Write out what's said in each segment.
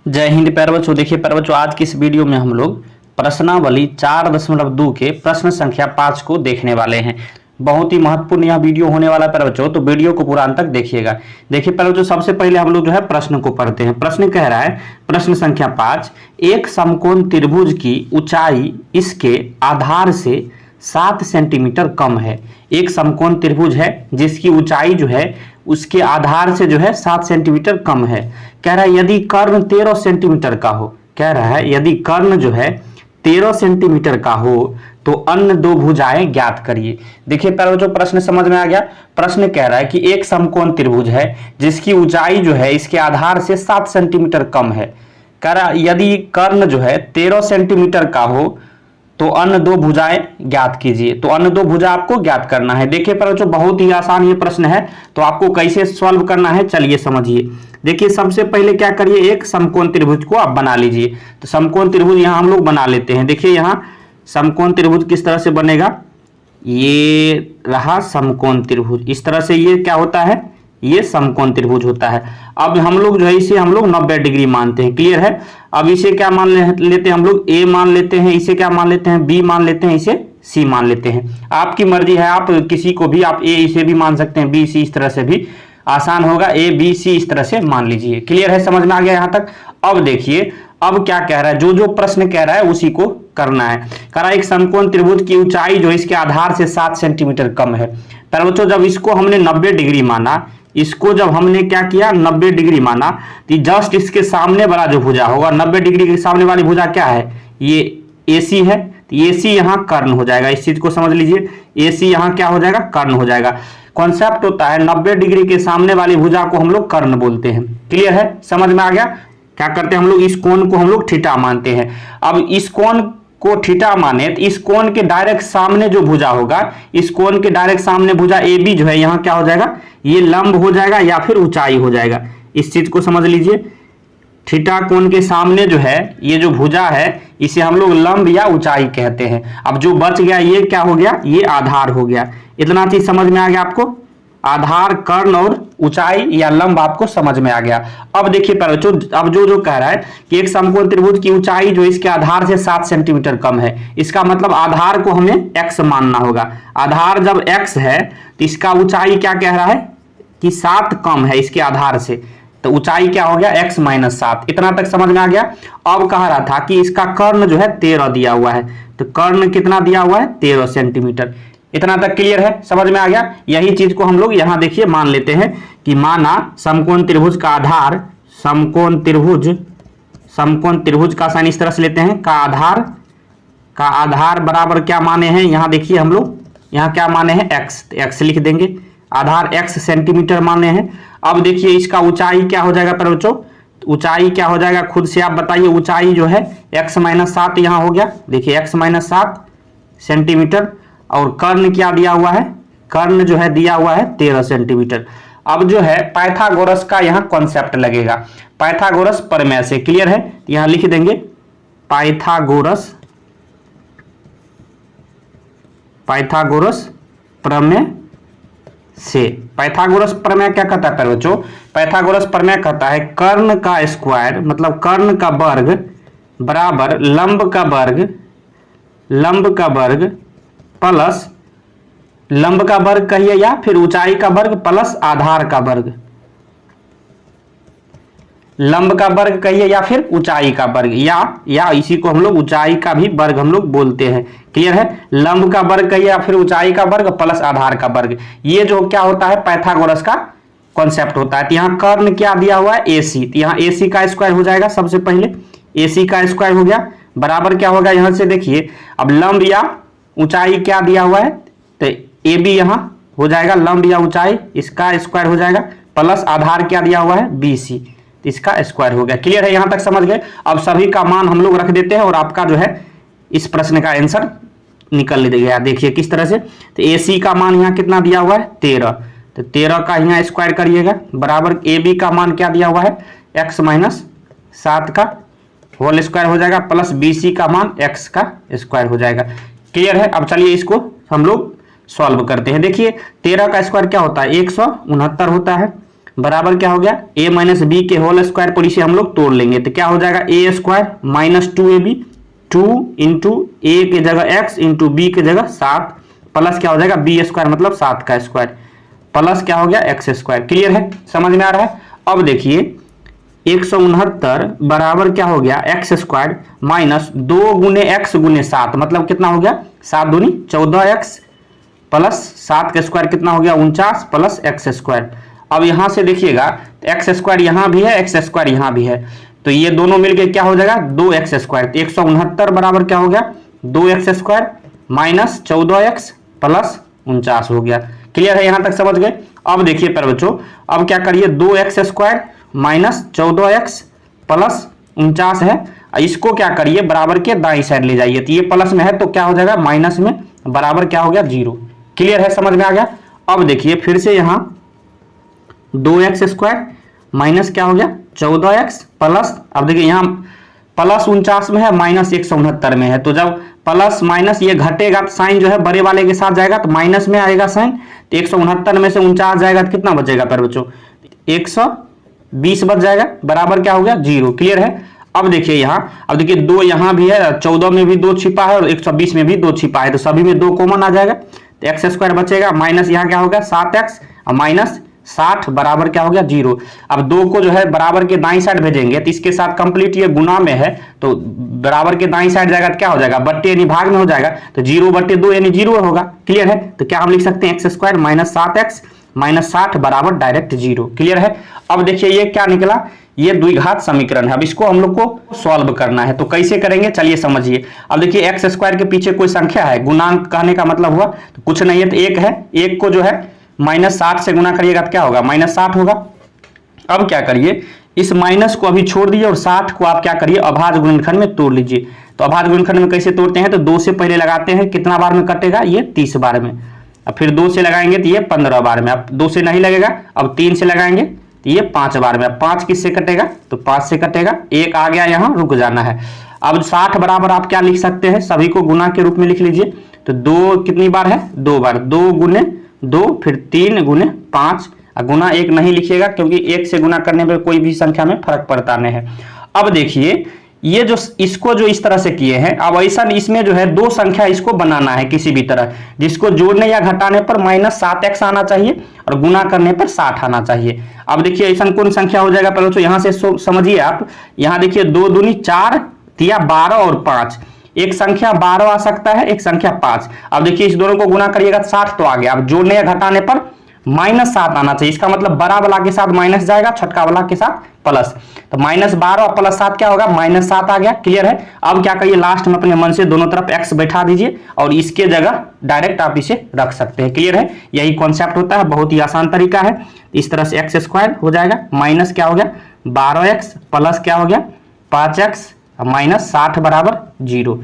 जय हिंद प्यारे बच्चों। देखिए प्यारे बच्चों, आज की इस वीडियो में हम लोग प्रश्नावली 4.2 के प्रश्न संख्या 5 को देखने वाले हैं। बहुत ही महत्वपूर्ण यह वीडियो होने वाला है प्यारे बच्चों, तो वीडियो को पूरा अंत तक देखिएगा। देखिए प्यारे बच्चों, सबसे पहले हम लोग जो है प्रश्न को पढ़ते हैं। प्रश्न कह रहा है, प्रश्न संख्या 5, एक समकोण त्रिभुज की ऊंचाई इसके आधार से 7 सेंटीमीटर कम है। एक समकोण त्रिभुज है जिसकी ऊंचाई जो है उसके आधार से जो है 7 सेंटीमीटर कम है। कह रहा है यदि कर्ण 13 सेंटीमीटर का हो, कह रहा है यदि कर्ण जो है 13 सेंटीमीटर का हो तो अन्य दो भुजाएं ज्ञात करिए। देखिए प्यारे बच्चों, प्रश्न समझ में आ गया। प्रश्न कह रहा है कि एक समकोण त्रिभुज है जिसकी ऊंचाई जो है इसके आधार से 7 सेंटीमीटर कम है। कह रहा यदि कर्ण जो है 13 सेंटीमीटर का हो तो अन्य दो भुजाएं ज्ञात कीजिए। तो अन्य दो भुजा आपको ज्ञात करना है। देखिए पर बच्चों, बहुत ही आसान ये प्रश्न है, तो आपको कैसे सॉल्व करना है चलिए समझिए। देखिए सबसे पहले क्या करिए, एक समकोण त्रिभुज को आप बना लीजिए। तो समकोण त्रिभुज यहाँ हम लोग बना लेते हैं। देखिए यहाँ समकोण त्रिभुज किस तरह से बनेगा, ये रहा समकोण त्रिभुज। इस तरह से ये क्या होता है, ये समकोण त्रिभुज होता है। अब हम लोग जो है इसे हम लोग 90 डिग्री मानते हैं। क्लियर है। अब इसे क्या मान लेते हैं हम लोग, ए मान लेते हैं, इसे क्या मान लेते हैं, बी मान लेते हैं, इसे सी मान लेते हैं। आपकी मर्जी है, आप किसी को भी आप ए इसे भी मान सकते हैं, बी सी, इस तरह से भी आसान होगा। ए बी सी इस तरह से मान लीजिए। क्लियर है, समझ में आ गया यहाँ तक। अब देखिए अब क्या कह रहा है, जो जो प्रश्न कह रहा है उसी को करना है। कह रहा है एक समकोण त्रिभुज की ऊंचाई जो इसके आधार से 7 सेंटीमीटर कम है। पर बच्चों जब इसको हमने 90 डिग्री माना, इसको जब हमने क्या किया 90 डिग्री माना, तो जस्ट इसके सामने वाला जो भुजा होगा, 90 डिग्री के सामने वाली भुजा क्या है, ये AC है। तो AC यहाँ कर्ण हो जाएगा। इस चीज को समझ लीजिए, AC यहाँ क्या हो जाएगा, कर्ण हो जाएगा। कॉन्सेप्ट होता है 90 डिग्री के सामने वाली भुजा को हम लोग कर्ण बोलते हैं। क्लियर है, समझ में आ गया। क्या करते हैं हम लोग, इस कोण को हम लोग थीटा मानते हैं। अब इस कोण को थीटा माने तो इस कोण के डायरेक्ट सामने जो भुजा होगा, इस कोण के डायरेक्ट सामने भुजा AB जो है यहाँ क्या हो जाएगा, ये लंब हो जाएगा या फिर ऊंचाई हो जाएगा। इस चीज को समझ लीजिए। थीटा कोण के सामने जो है ये जो भुजा है इसे हम लोग लंब या ऊंचाई कहते हैं। अब जो बच गया ये क्या हो गया, ये आधार हो गया। इतना चीज समझ में आ गया आपको। आधार, कर्ण और ऊंचाई या लंब आपको समझ में आ गया। अब देखिए बच्चों, अब जो कह रहा है कि एक समकोण त्रिभुज की ऊंचाई जो इसके आधार से 7 सेंटीमीटर कम है, इसका मतलब आधार को हमें x मानना होगा। आधार जब x है तो इसका ऊंचाई क्या कह रहा है कि 7 कम है इसके आधार से, तो ऊंचाई क्या हो गया, x - 7। इतना तक समझ में आ गया। अब कह रहा था कि इसका कर्ण जो है 13 दिया हुआ है, तो कर्ण कितना दिया हुआ है, 13 सेंटीमीटर। इतना तक क्लियर है, समझ में आ गया। यही चीज को हम लोग यहाँ देखिए मान लेते हैं कि माना समकोण त्रिभुज का आधार, समकोण त्रिभुज का साइन इस तरह से लेते हैं, का आधार बराबर क्या माने हैं, यहाँ देखिए हम लोग यहाँ क्या माने हैं, x लिख देंगे। आधार x सेंटीमीटर माने हैं। अब देखिए इसका ऊंचाई क्या हो जाएगा पर बच्चों, ऊंचाई क्या हो जाएगा खुद से आप बताइए। ऊंचाई जो है x - 7 यहाँ हो गया। देखिए x - 7 सेंटीमीटर। और कर्ण क्या दिया हुआ है, कर्ण जो है दिया हुआ है 13 सेंटीमीटर। अब जो है पाइथागोरस का यहाँ कॉन्सेप्ट लगेगा, पाइथागोरस प्रमेय से। क्लियर है, यहाँ लिख देंगे पाइथागोरस प्रमेय से। पाइथागोरस प्रमेय क्या कहता है बच्चों, पाइथागोरस प्रमेय कहता है कर्ण का स्क्वायर मतलब कर्ण का वर्ग बराबर लंब का वर्ग प्लस लंब का वर्ग कहिए या फिर ऊंचाई का वर्ग प्लस आधार का वर्ग। लंब का वर्ग कहिए या फिर ऊंचाई का वर्ग, या इसी को हम लोग ऊंचाई का भी वर्ग हम लोग बोलते हैं। क्लियर है, लंब का वर्ग कहिए या फिर ऊंचाई का वर्ग प्लस आधार का वर्ग। ये जो क्या होता है पाइथागोरस का कॉन्सेप्ट होता है। तो यहाँ कर्ण क्या दिया हुआ है, AC। तो यहाँ AC का स्क्वायर हो जाएगा। सबसे पहले AC का स्क्वायर हो गया, बराबर क्या होगा, यहाँ से देखिए अब लंब या ऊंचाई क्या दिया हुआ है, तो AB यहाँ हो जाएगा लंब या ऊंचाई, इसका स्क्वायर हो जाएगा, प्लस आधार क्या दिया हुआ है BC, इसका स्क्वायर हो गया। क्लियर है, यहां तक समझ गए। अब सभी का मान हम लोग रख देते हैं और आपका जो है इस प्रश्न का आंसर निकल गया। देखिए किस तरह से, तो AC का मान यहाँ कितना दिया हुआ है 13, तो 13 का यहाँ स्क्वायर करिएगा, बराबर AB का मान क्या दिया हुआ है x - 7 का होल स्क्वायर हो जाएगा, प्लस BC का मान x का स्क्वायर हो जाएगा। क्लियर है। अब चलिए इसको हम लोग सॉल्व करते हैं। देखिए 13 का स्क्वायर क्या होता है, 169 होता है, बराबर क्या हो गया a माइनस बी के होल स्क्वायर पर इसे हम लोग तोड़ लेंगे तो क्या हो जाएगा a square minus 2ab 2 into a की जगह x इंटू बी की जगह 7 प्लस क्या हो जाएगा बी स्क्वायर मतलब 7 का स्क्वायर प्लस क्या हो गया एक्स स्क्वायर। क्लियर है, समझ में आ रहा है। अब देखिए 169 बराबर क्या हो गया एक्स स्क्वायर माइनस 2 गुने एक्स गुने 7 मतलब कितना हो गया 7 दूनी 14x प्लस 7 का स्क्वायर कितना हो गया 49 प्लस एक्स स्क्वायर। अब यहां से देखिएगा एक्स स्क्वायर यहां भी है एक्स स्क्वायर यहां भी है तो ये दोनों मिलकर क्या हो जाएगा 2x स्क्वायर। 169 बराबर क्या हो गया 2x square minus 14x plus 49 हो गया। क्लियर है, यहां तक समझ गए। अब देखिए पर बच्चों अब क्या करिए 2x square minus 14x plus 49 है, इसको क्या करिए बराबर के दाईं साइड ले जाइए तो ये प्लस में है तो क्या हो जाएगा माइनस में बराबर क्या हो गया 0। क्लियर है, समझ में आ गया। अब देखिए फिर से यहां 2x स्क्वायर माइनस क्या हो गया 14x प्लस, अब देखिए यहां प्लस 49 में है माइनस 169 में है तो जब प्लस माइनस ये घटेगा तो साइन जो है बड़े वाले के साथ जाएगा तो माइनस में आएगा साइन तो 169 में से 49 जाएगा तो कितना बचेगा पर बच्चों 120 बच जाएगा बराबर क्या हो गया 0। क्लियर है। अब देखिए यहाँ अब देखिए 2 यहाँ भी है 14 में भी 2 छिपा है और 120 में भी 2 छिपा है तो सभी में 2 कॉमन आ जाएगा तो एक्स स्क्वायर बचेगा माइनस यहाँ क्या होगा 7x और माइनस 60 बराबर क्या हो गया 0। अब 2 को जो है बराबर के दाईं साइड भेजेंगे तो इसके साथ कंप्लीट ये गुना में है तो बराबर के दाईं साइड जाएगा तो क्या हो जाएगा बट्टे यानी भाग में हो जाएगा तो 0/2 यानी 0 होगा। क्लियर है, तो क्या हम लिख सकते हैं x square minus 7x minus 60 बराबर डायरेक्ट 0। क्लियर है। अब देखिए ये क्या निकला ये द्विघात समीकरण है। अब इसको हम लोग को सॉल्व करना है तो कैसे करेंगे चलिए समझिए। अब देखिए एक्स स्क्वायर के पीछे कोई संख्या है, गुणांक कहने का मतलब हुआ तो कुछ नहीं है तो 1 है, 1 को जो है माइनस 60 से गुना करिएगा तो क्या होगा माइनस 60 होगा। अब क्या करिए इस माइनस को अभी छोड़ दीजिए और 60 को आप क्या करिए अभाज्य गुणनखंड में तोड़ लीजिए। तो अभाज्य गुणनखंड में कैसे तोड़ते हैं तो 2 से पहले लगाते हैं, कितना बार में कटेगा ये 30 बार में, अब फिर 2 से लगाएंगे तो ये 15 बार में, अब 2 से नहीं लगेगा अब 3 से लगाएंगे तो ये 5 बार में। अब 5 किससे कटेगा तो 5 से कटेगा, 1 आ गया यहाँ रुक जाना है। अब 60 बराबर आप क्या लिख सकते हैं सभी को गुना के रूप में लिख लीजिए तो 2 कितनी बार है 2 बार, 2 गुने 2 फिर 3 गुने 5 गुना 1 नहीं लिखिएगा क्योंकि 1 से गुना करने पर कोई भी संख्या में फर्क पड़ता नहीं है। अब देखिए ये जो इसको जो इस तरह से किए हैं अब ऐसा इसमें जो है 2 संख्या इसको बनाना है किसी भी तरह जिसको जोड़ने या घटाने पर माइनस 7x आना चाहिए और गुना करने पर 60 आना चाहिए। अब देखिए ऐसा कौन संख्या हो जाएगा पहले तो यहां से समझिए आप, यहां देखिए 2 दूनी 4 तिया 12 और 5, एक संख्या 12 आ सकता है एक संख्या 5। अब देखिए इस दोनों को गुना करिएगा 60 तो आ गया, अब जोड़ने या घटाने पर माइनस 7 आना चाहिए, इसका मतलब बड़ा वाला के साथ माइनस जाएगा छोटका वाला के साथ प्लस, तो माइनस 12 और प्लस 7 क्या होगा माइनस 7 आ गया। क्लियर है। अब क्या करिए लास्ट में अपने मन से दोनों तरफ x बैठा दीजिए और इसके जगह डायरेक्ट आप इसे रख सकते हैं। क्लियर है, यही कॉन्सेप्ट होता है, बहुत ही आसान तरीका है। इस तरह से एक्स स्क्वायर हो जाएगा माइनस क्या हो गया 12x प्लस क्या हो गया 5x माइनस 60 बराबर 0।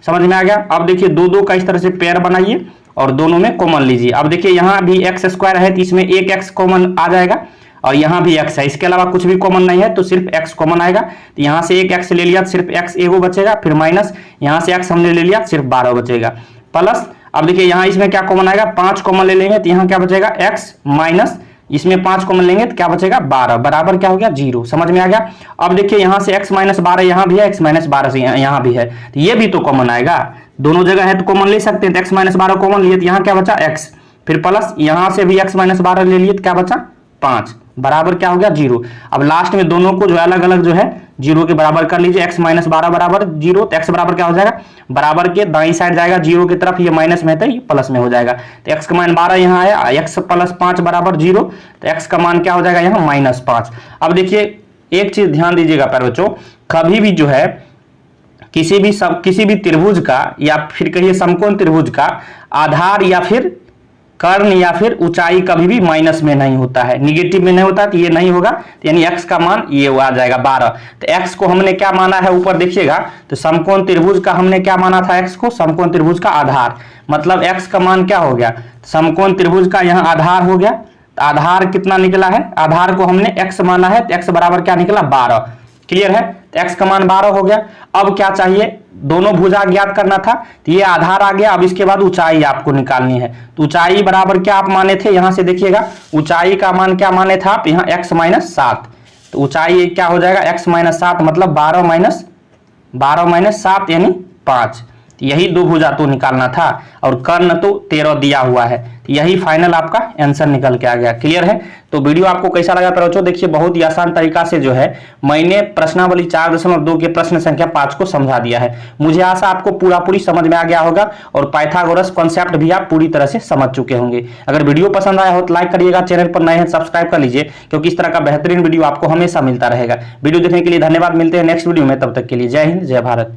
समझ में आ गया। अब देखिए 2 का इस तरह से पेयर बनाइए और दोनों में कॉमन लीजिए। अब देखिए यहाँ भी एक्स स्क्वायर है तो इसमें एक x कॉमन आ जाएगा और यहाँ भी x है, इसके अलावा कुछ भी कॉमन नहीं है तो सिर्फ x कॉमन आएगा। तो यहाँ से एक x ले लिया सिर्फ x एगो बचेगा, फिर माइनस यहाँ से x हमने ले लिया सिर्फ 12 बचेगा प्लस। अब देखिए यहाँ इसमें क्या कॉमन आएगा 5 कॉमन ले लेंगे तो यहाँ क्या बचेगा x माइनस इसमें 5 कॉमन लेंगे तो क्या बचेगा 12 बराबर क्या हो गया 0। समझ में आ गया। अब देखिए यहाँ से x माइनस 12 यहाँ भी है, x माइनस 12 से यहाँ भी है तो ये भी तो कॉमन आएगा, दोनों जगह है तो कॉमन ले सकते हैं। तो x माइनस 12 कॉमन लिए तो यहाँ क्या बचा x, फिर प्लस यहाँ से भी x माइनस 12 ले लिए तो क्या बचा 5 बराबर क्या हो गया 0। अब लास्ट में दोनों को जो अलग अलग जो है 0 के बराबर कर लीजिए, x माइनस 12 बराबर 0 तो x बराबर क्या हो जाएगा बराबर के दाईं साइड जाएगा 0 की तरफ, ये माइनस में है तो ये प्लस में हो जाएगा। तो x का मान 12 यहाँ आया, x प्लस 5 बराबर 0 तो x का मान क्या हो जाएगा यहाँ माइनस 5। अब देखिए एक चीज ध्यान दीजिएगा प्यारे बच्चों, कभी भी जो है किसी भी त्रिभुज का या फिर कहिए समकोण त्रिभुज का आधार या फिर कर्ण या फिर ऊंचाई कभी भी माइनस में नहीं होता है, निगेटिव में नहीं होता, तो ये नहीं होगा। तो यानी x का मान ये आ जाएगा 12। तो x को हमने क्या माना है ऊपर देखिएगा, तो समकोण त्रिभुज का हमने क्या माना था x को समकोण त्रिभुज का आधार, मतलब x का मान क्या हो गया समकोण त्रिभुज का यहाँ आधार हो गया। तो आधार कितना निकला है, आधार को हमने x माना है तो x बराबर क्या निकला 12। क्लियर है, तो x का मान 12 हो गया। अब क्या चाहिए दोनों भुजा ज्ञात करना था, तो ये आधार आ गया। अब इसके बाद ऊंचाई आपको निकालनी है, तो ऊंचाई बराबर क्या आप माने थे, यहां से देखिएगा ऊंचाई का मान क्या माने थे आप, यहाँ x माइनस 7, तो ऊंचाई क्या हो जाएगा x माइनस 7 मतलब 12 माइनस 7 यानी 5। यही दो भुजा तो निकालना था, और कर्ण तो 13 दिया हुआ है, तो यही फाइनल आपका आंसर निकल के आ गया। क्लियर है? तो वीडियो आपको कैसा लगा प्यारे बच्चों? देखिए बहुत ही आसान तरीका से जो है मैंने प्रश्नावली 4.2 के प्रश्न संख्या 5 को समझा दिया है। मुझे आशा आपको पूरी समझ में आ गया होगा, और पाइथागोरस कॉन्सेप्ट भी आप पूरी तरह से समझ चुके होंगे। अगर वीडियो पसंद आया हो तो लाइक करिएगा, चैनल पर नए हैं सब्सक्राइब कर लीजिए, क्योंकि इस तरह का बेहतरीन वीडियो आपको हमेशा मिलता रहेगा। वीडियो देखने के लिए धन्यवाद, मिलते हैं नेक्स्ट वीडियो में, तब तक के लिए जय हिंद जय भारत।